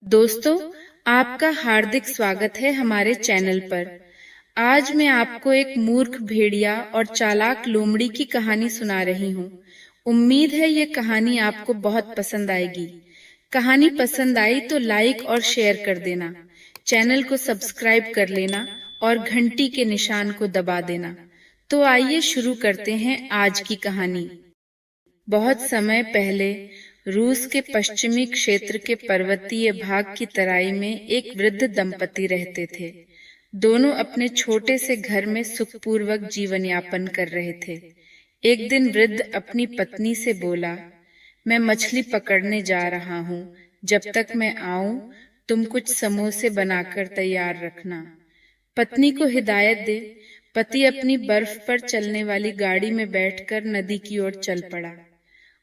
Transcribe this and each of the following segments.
दोस्तों, आपका हार्दिक स्वागत है हमारे चैनल पर। आज मैं आपको एक मूर्ख भेड़िया और चालाक लोमड़ी की कहानी सुना रही हूँ। उम्मीद है ये कहानी आपको बहुत पसंद आएगी। कहानी पसंद आई तो लाइक और शेयर कर देना, चैनल को सब्सक्राइब कर लेना और घंटी के निशान को दबा देना। तो आइए शुरू करते हैं आज की कहानी। बहुत समय पहले रूस के पश्चिमी क्षेत्र के पर्वतीय भाग की तराई में एक वृद्ध दंपति रहते थे। दोनों अपने छोटे से घर में सुखपूर्वक जीवन यापन कर रहे थे। एक दिन वृद्ध अपनी पत्नी से बोला, मैं मछली पकड़ने जा रहा हूँ। जब तक मैं आऊं, तुम कुछ समोसे बनाकर तैयार रखना। पत्नी को हिदायत दे पति अपनी बर्फ पर चलने वाली गाड़ी में बैठकर नदी की ओर चल पड़ा।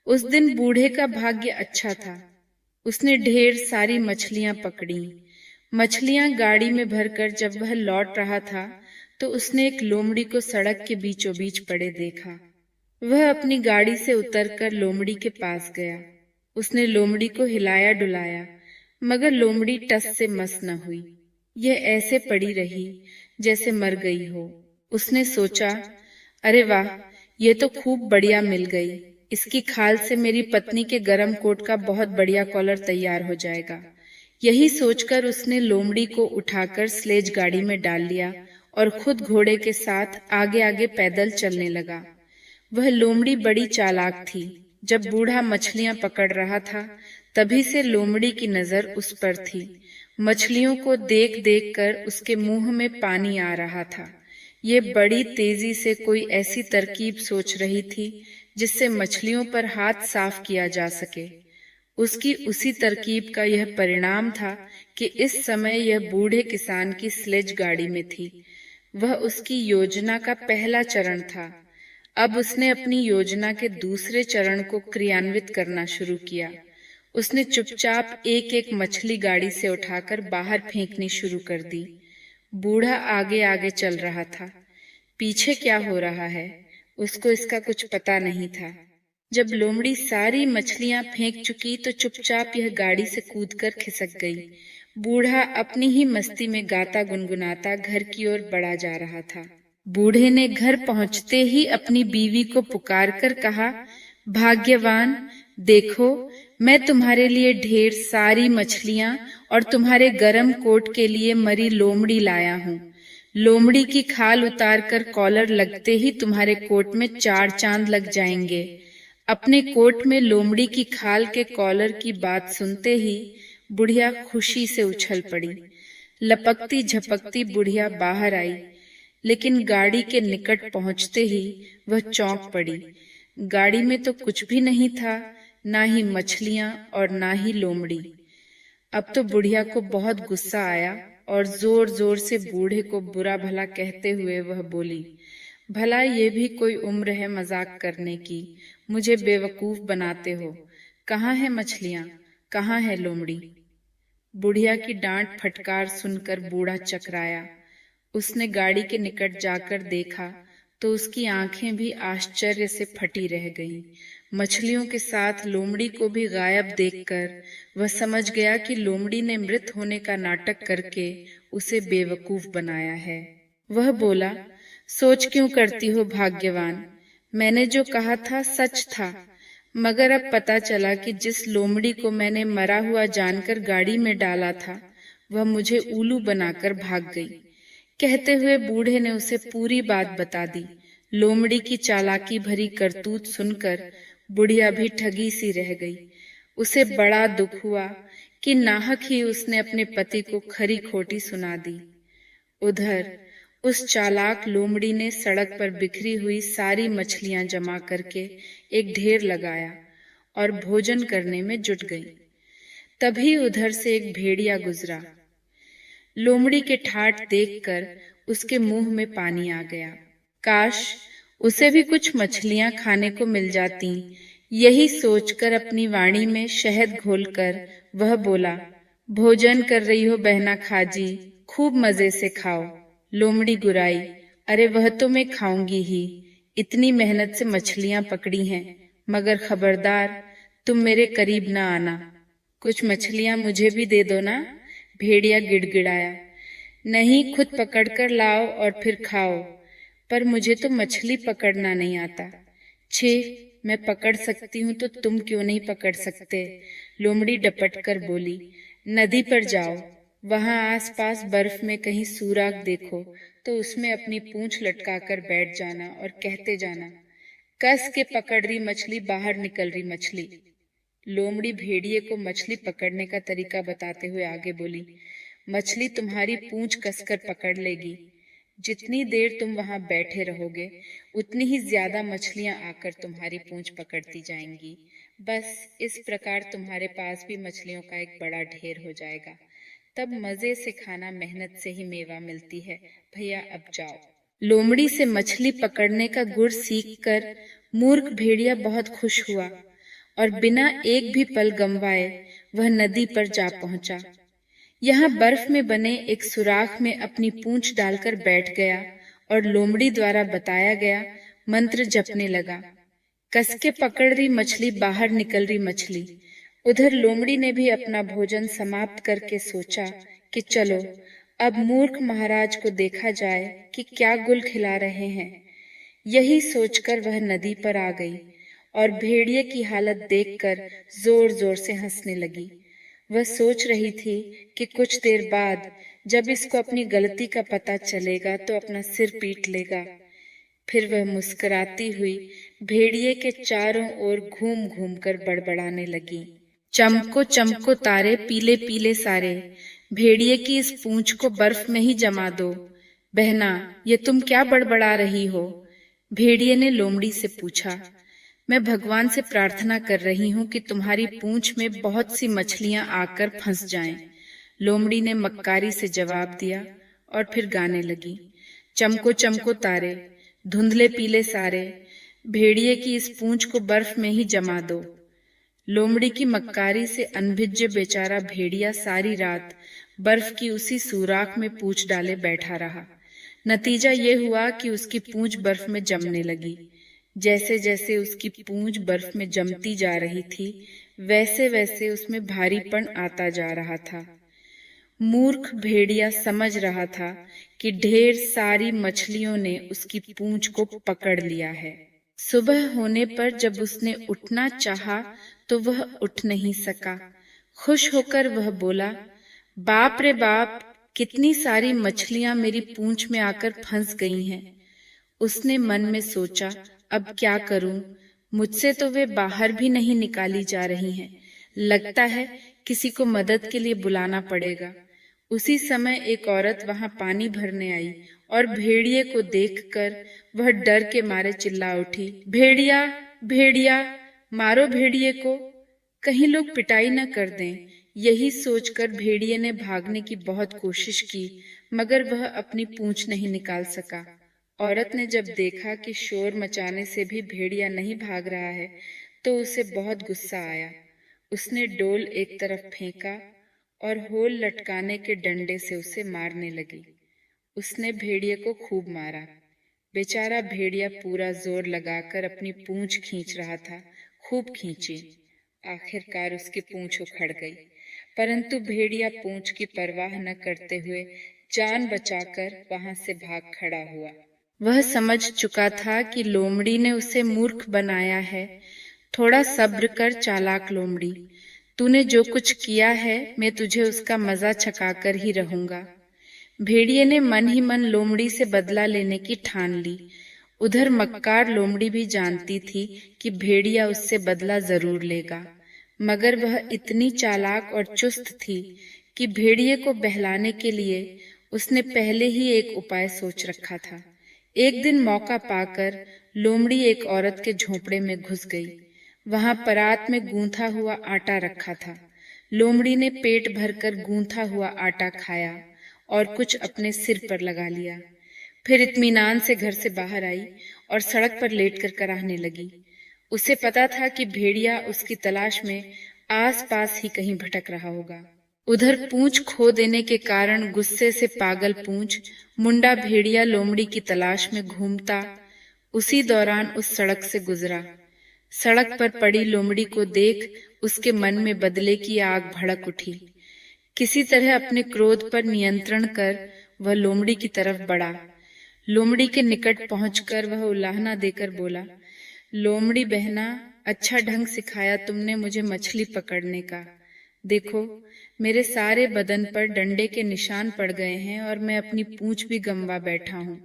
उस दिन बूढ़े का भाग्य अच्छा था। उसने ढेर सारी मछलियां पकड़ी। मछलियां गाड़ी में भरकर जब वह लौट रहा था तो उसने एक लोमड़ी को सड़क के बीचों बीच पड़े देखा। वह अपनी गाड़ी से उतरकर लोमड़ी के पास गया। उसने लोमड़ी को हिलाया डुलाया, मगर लोमड़ी टस से मस न हुई। यह ऐसे पड़ी रही जैसे मर गई हो। उसने सोचा, अरे वाह, ये तो खूब बढ़िया मिल गई। इसकी खाल से मेरी पत्नी के गरम कोट का बहुत बढ़िया कॉलर तैयार हो जाएगा। यही सोचकर उसने लोमड़ी को उठाकर स्लेज गाड़ी में डाल लिया और खुद घोड़े के साथ आगे आगे पैदल चलने लगा। वह लोमड़ी बड़ी चालाक थी। जब बूढ़ा मछलियां पकड़ रहा था, तभी से लोमड़ी की नजर उस पर थी। मछलियों को देख देख कर उसके मुंह में पानी आ रहा था। ये बड़ी तेजी से कोई ऐसी तरकीब सोच रही थी जिससे मछलियों पर हाथ साफ किया जा सके। उसकी उसी तरकीब का यह परिणाम था कि इस समय यह बूढ़े किसान की स्लेज गाड़ी में थी। वह उसकी योजना का पहला चरण था। अब उसने अपनी योजना के दूसरे चरण को क्रियान्वित करना शुरू किया। उसने चुपचाप एक एक मछली गाड़ी से उठाकर बाहर फेंकनी शुरू कर दी। बूढ़ा आगे आगे चल रहा था। पीछे क्या हो रहा है, उसको इसका कुछ पता नहीं था। जब लोमड़ी सारी मछलियां फेंक चुकी तो चुपचाप यह गाड़ी से कूदकर खिसक गई। बूढ़ा अपनी ही मस्ती में गाता गुनगुनाता घर की ओर बढ़ा जा रहा था। बूढ़े ने घर पहुंचते ही अपनी बीवी को पुकारकर कहा, भाग्यवान, देखो, मैं तुम्हारे लिए ढेर सारी मछलियां और तुम्हारे गरम कोट के लिए मरी लोमड़ी लाया हूँ। लोमड़ी की खाल उतारकर कॉलर लगते ही तुम्हारे कोट में 4 चांद लग जाएंगे। अपने कोट में लोमड़ी की खाल के कॉलर की बात सुनते ही बुढ़िया खुशी से उछल पड़ी। लपकती झपकती बुढ़िया बाहर आई, लेकिन गाड़ी के निकट पहुंचते ही वह चौंक पड़ी। गाड़ी में तो कुछ भी नहीं था, ना ही मछलियां और ना ही लोमड़ी। अब तो बुढ़िया को बहुत गुस्सा आया और जोर जोर से बूढ़े को बुरा भला कहते हुए वह बोली, भला ये भी कोई उम्र है मजाक करने की? मुझे बेवकूफ बनाते हो। कहाँ है मछलियां, कहाँ है लोमड़ी? बुढ़िया की डांट फटकार सुनकर बूढ़ा चकराया। उसने गाड़ी के निकट जाकर देखा तो उसकी आंखें भी आश्चर्य से फटी रह गईं। मछलियों के साथ लोमड़ी को भी गायब देखकर वह समझ गया कि लोमड़ी ने मृत होने का नाटक करके उसे बेवकूफ बनाया है। वह बोला, सोच क्यों करती हो भाग्यवान? मैंने जो कहा था सच था, मगर अब पता चला कि जिस लोमड़ी को मैंने मरा हुआ जानकर गाड़ी में डाला था, वह मुझे उल्लू बनाकर भाग गई। कहते हुए बूढ़े ने उसे पूरी बात बता दी। लोमड़ी की चालाकी भरी करतूत सुनकर बुढ़िया भी ठगी सी रह गई। उसे बड़ा दुख हुआ कि नाहक ही उसने अपने पति को खरी खोटी सुना दी। उधर उस चालाक लोमड़ी ने सड़क पर बिखरी हुई सारी मछलियां जमा करके एक ढेर लगाया और भोजन करने में जुट गई। तभी उधर से एक भेड़िया गुजरा। लोमड़ी के ठाठ देखकर उसके मुंह में पानी आ गया। काश उसे भी कुछ मछलियां खाने को मिल जाती। यही सोचकर अपनी वाणी में शहद घोलकर वह बोला, भोजन कर रही हो बहना खाजी, खूब मजे से खाओ। लोमड़ी गुराई, अरे वह तो मैं खाऊंगी ही। इतनी मेहनत से मछलियां पकड़ी हैं, मगर खबरदार तुम मेरे करीब न आना। कुछ मछलियां मुझे भी दे दो ना, भेड़िया गिड़गिड़ाया। नहीं, खुद पकड़कर लाओ और फिर खाओ। पर मुझे तो मछली पकड़ना नहीं आता। छे, मैं पकड़ सकती हूँ तो तुम क्यों नहीं पकड़ सकते? लोमड़ी डपट कर बोली। नदी पर जाओ, वहां आसपास बर्फ में कहीं सुराग देखो तो उसमें अपनी पूंछ लटकाकर बैठ जाना और कहते जाना, कस के पकड़ रही मछली, बाहर निकल रही मछली। लोमड़ी भेड़िए को मछली पकड़ने का तरीका बताते हुए आगे बोली, मछली तुम्हारी पूंछ कसकर पकड़ लेगी। जितनी देर तुम वहां बैठे रहोगे उतनी ही ज्यादा मछलियां आकर तुम्हारी पूंछ पकड़ती जाएंगी। बस इस प्रकार तुम्हारे पास भी मछलियों का एक बड़ा ढेर हो जाएगा। तब मजे से खाना, मेहनत से ही मेवा मिलती है। भैया अब जाओ। लोमड़ी से मछली पकड़ने का गुर सीखकर मूर्ख भेड़िया बहुत खुश हुआ और बिना एक भी पल गंवाए वह नदी पर जा पहुंचा। यहाँ बर्फ में बने एक सुराख में अपनी पूंछ डालकर बैठ गया और लोमड़ी द्वारा बताया गया मंत्र जपने लगा। कसके पकड़ रही मछली, बाहर निकल रही मछली। उधर लोमड़ी ने भी अपना भोजन समाप्त करके सोचा कि चलो अब मूर्ख महाराज को देखा जाए कि क्या गुल खिला रहे हैं। यही सोचकर वह नदी पर आ गई और भेड़िए की हालत देखकर जोर जोर से हंसने लगी। वह सोच रही थी कि कुछ देर बाद जब इसको अपनी गलती का पता चलेगा तो अपना सिर पीट लेगा। फिर वह मुस्कुराती हुई भेड़िए के चारों ओर घूम घूम कर बड़बड़ाने लगी, चमको चमको तारे, पीले पीले सारे, भेड़िए की इस पूंछ को बर्फ में ही जमा दो। बहना, ये तुम क्या बड़बड़ा रही हो? भेड़िए ने लोमड़ी से पूछा। मैं भगवान से प्रार्थना कर रही हूँ कि तुम्हारी पूंछ में बहुत सी मछलियां आकर फंस जाएं। लोमड़ी ने मक्कारी से जवाब दिया और फिर गाने लगी, चमको चमको तारे, धुंधले पीले सारे, भेड़िए की इस पूंछ को बर्फ में ही जमा दो। लोमड़ी की मक्कारी से अनभिज्य बेचारा भेड़िया सारी रात बर्फ की उसी सुराख में पूंछ डाले बैठा रहा। नतीजा ये हुआ कि उसकी पूंछ बर्फ में जमने लगी। जैसे जैसे उसकी पूंछ बर्फ में जमती जा रही थी, वैसे वैसे उसमें भारीपन आता जा रहा था। मूर्ख भेड़िया समझ रहा था कि ढेर सारी मछलियों ने उसकी पूंछ को पकड़ लिया है। सुबह होने पर जब उसने उठना चाहा तो वह उठ नहीं सका। खुश होकर वह बोला, बाप रे बाप, कितनी सारी मछलियां मेरी पूंछ में आकर फंस गई हैं। उसने मन में सोचा, अब क्या करूं? मुझसे तो वे बाहर भी नहीं निकाली जा रही हैं। लगता है किसी को मदद के लिए बुलाना पड़ेगा। उसी समय एक औरत वहां पानी भरने आई और भेड़िए को देखकर वह डर के मारे चिल्ला उठी, भेड़िया भेड़िया, मारो भेड़िए को, कहीं लोग पिटाई न कर दें। यही सोचकर भेड़िए ने भागने की बहुत कोशिश की, मगर वह अपनी पूंछ नहीं निकाल सका। औरत ने जब देखा कि शोर मचाने से भी भेड़िया नहीं भाग रहा है तो उसे बहुत गुस्सा आया। उसने डोल एक तरफ फेंका और होल लटकाने के डंडे से उसे मारने लगी। उसने भेड़िए को खूब मारा। बेचारा भेड़िया पूरा जोर लगाकर अपनी पूंछ खींच रहा था। खूब खींची, आखिरकार उसकी पूंछ उखड़ गई। परंतु भेड़िया पूंछ की परवाह न करते हुए जान बचाकर वहां से भाग खड़ा हुआ। वह समझ चुका था कि लोमड़ी ने उसे मूर्ख बनाया है। थोड़ा सब्र कर चालाक लोमड़ी, तूने जो कुछ किया है मैं तुझे उसका मजा चखाकर ही रहूंगा। भेड़िए ने मन ही मन लोमड़ी से बदला लेने की ठान ली। उधर मक्कार लोमड़ी भी जानती थी कि भेड़िया उससे बदला जरूर लेगा, मगर वह इतनी चालाक और चुस्त थी कि भेड़िए को बहलाने के लिए उसने पहले ही एक उपाय सोच रखा था। एक दिन मौका पाकर लोमड़ी एक औरत के झोंपड़े में घुस गई। वहां परात में गूंथा हुआ आटा रखा था। लोमड़ी ने पेट भरकर गूंथा हुआ आटा खाया और कुछ अपने सिर पर लगा लिया। फिर इत्मीनान से घर से बाहर आई और सड़क पर लेटकर कराहने लगी। उसे पता था कि भेड़िया उसकी तलाश में आस-पास ही कहीं भटक रहा होगा। उधर पूंछ खो देने के कारण गुस्से से पागल पूंछ मुंडा भेड़िया लोमड़ी की तलाश में घूमता उसी दौरान उस सड़क से गुजरा। सड़क पर पड़ी लोमड़ी को देख उसके मन में बदले की आग भड़क उठी। किसी तरह अपने क्रोध पर नियंत्रण कर वह लोमड़ी की तरफ बढ़ा। लोमड़ी के निकट पहुंचकर वह उलाहना देकर बोला, लोमड़ी बहना, अच्छा ढंग सिखाया तुमने मुझे मछली पकड़ने का। देखो, मेरे सारे बदन पर डंडे के निशान पड़ गए हैं और मैं अपनी पूंछ भी गंवा बैठा हूं।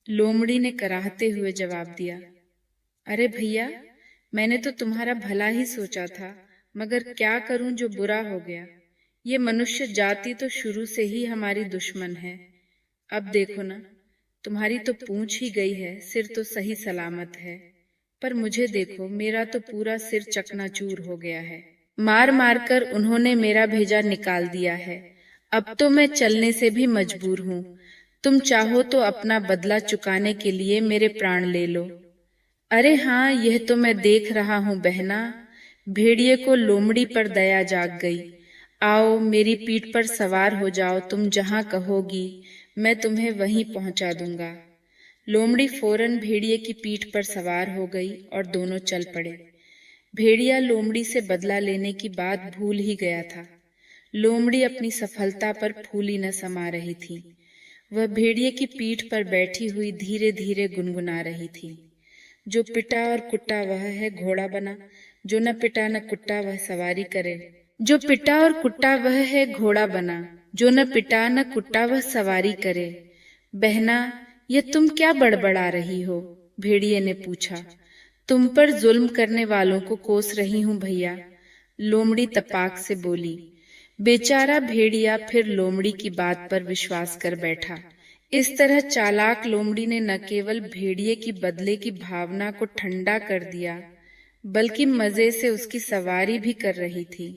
लोमड़ी ने कराहते हुए जवाब दिया, अरे भैया, मैंने तो तुम्हारा भला ही सोचा था, मगर क्या करूं जो बुरा हो गया। ये मनुष्य जाति तो शुरू से ही हमारी दुश्मन है। अब देखो ना, तुम्हारी तो पूंछ ही गई है, सिर तो सही सलामत है, पर मुझे देखो, मेरा तो पूरा सिर चकनाचूर हो गया है। मार मार कर उन्होंने मेरा भेजा निकाल दिया है। अब तो मैं चलने से भी मजबूर हूँ। तुम चाहो तो अपना बदला चुकाने के लिए मेरे प्राण ले लो। अरे हाँ, यह तो मैं देख रहा हूँ बहना। भेड़िए को लोमड़ी पर दया जाग गई। आओ, मेरी पीठ पर सवार हो जाओ, तुम जहाँ कहोगी मैं तुम्हें वहीं पहुंचा दूंगा। लोमड़ी फौरन भेड़िए की पीठ पर सवार हो गई और दोनों चल पड़े। भेड़िया लोमड़ी से बदला लेने की बात भूल ही गया था। लोमड़ी अपनी सफलता पर फूली न समा रही थी। वह भेड़िए की पीठ पर बैठी हुई धीरे धीरे गुनगुना रही थी, जो पिटा और कुटा वह है घोड़ा बना, जो न पिटा न कुटा वह सवारी करे। जो पिटा और कुटा वह है घोड़ा बना, जो न पिटा न कुटा वह सवारी करे। बहना, ये तुम क्या बड़बड़ा रही हो? भेड़िए ने पूछा। तुम पर जुल्म करने वालों को कोस रही हूँ भैया, लोमड़ी तपाक से बोली। बेचारा भेड़िया फिर लोमड़ी की बात पर विश्वास कर बैठा। इस तरह चालाक लोमड़ी ने न केवल भेड़िए की बदले की भावना को ठंडा कर दिया, बल्कि मजे से उसकी सवारी भी कर रही थी।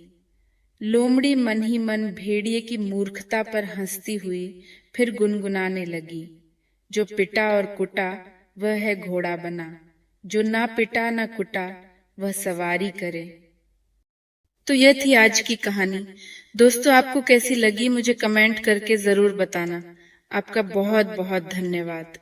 लोमड़ी मन ही मन भेड़िए की मूर्खता पर हंसती हुई फिर गुनगुनाने लगी, जो पिटा और कुटा वह है घोड़ा बना, जो ना पिटा ना कुटा वह सवारी करे। तो यह थी आज की कहानी। दोस्तों, आपको कैसी लगी मुझे कमेंट करके जरूर बताना। आपका बहुत बहुत धन्यवाद।